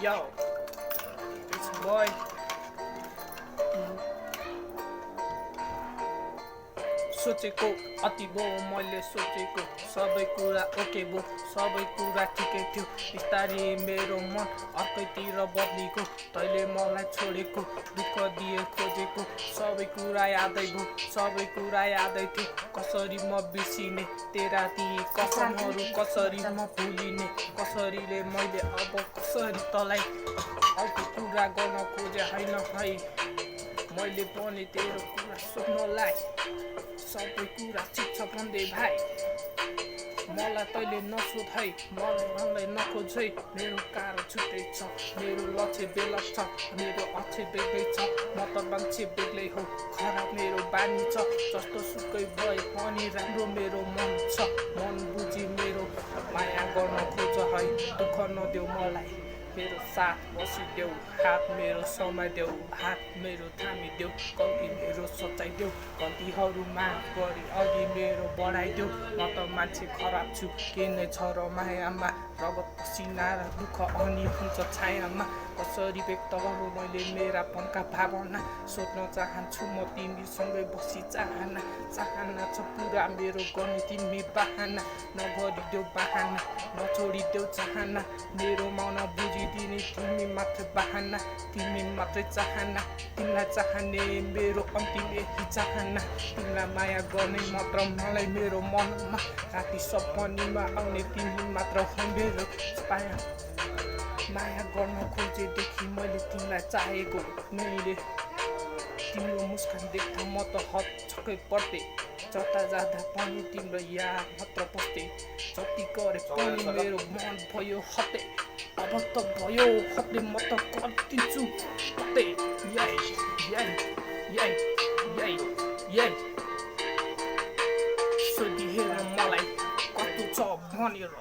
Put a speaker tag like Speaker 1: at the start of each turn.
Speaker 1: Yo, it's boy. सोचेको अति भो मैले सोचेको सबै कुरा ओके भो सबै कुरा ठिकै थियो बिस्तारै मेरो मन अर्कैतिर बदलिको तैले मलाई छोडेको दुःख दिए खोजेको सबै कुरा यादै भो सबै कुरा यादै थियो कसरी म बिर्सिने तेरा ती कसमहरू कसरी म भुलिने कसरीले मैले अब कसरी तलाई अर्को कुरा गर्न खोजे होइन है मैले पनि तेरो कुरा सोध्नलाई सबै कुरा ठिक छ भन्दै भाइ मलाई तैले नसोध है मलाई नखोज है मेरो कारण छुट्टै छ मेरो लक्ष्य बेलग छ मेरो अक्षय बेग्लै छ म त मान्छे बेग्लै हो खराब मेरो बानी छ जस्तो सुकै भए पनि राम्रो मेरो मन छ मन बुझी मेरो माया गर्न खोज है दुःख नदेऊ मलाई मेरो साथ बसिदेऊ हात मेरो समाइदेऊ हात मेरो थामिदेऊ गल्ती मेरो सचाइदेऊ गल्तीहरू माफ गरी अघि मेरो बढाइदेऊ म त मान्छे खराब छु के नै छ र मायामा रगत पसिना र दुःख अनि हुन्छ छायामा कसरी व्यक्त गरौँ मैले मेरा पनका भावना सोध्न चाहन्छु म तिमीसँगै बसी चाहना छ पुरा मेरो गर्ने तिमी बहाना नगरिदेऊ बहाना नछोडिदेऊ चाहना मेरो मन बुझिदिने तिमी मात्र बहाना तिमी मात्रै चाहना तिमीलाई चाहने मेरो अन्तिम यही चाहना तिमीलाई माया गर्ने मात्र मलाई मेरो मनमा राति सपनीमा आउने तिमी मात्र हो मेरो माया गर्न खोजेदेखि मैले तिमीलाई चाहेको मैले तिम्रो मुस्कान देख्दा म त हत्छक्कै पर्थे जता जाँदा पनि तिम्रो याद मात्र बस्थे जति गरे पनि मेरो मन भयो हते अब त भयो हते म त गरिदिन्छु हते सोधिहेर मलाई कस्तो छ भनेर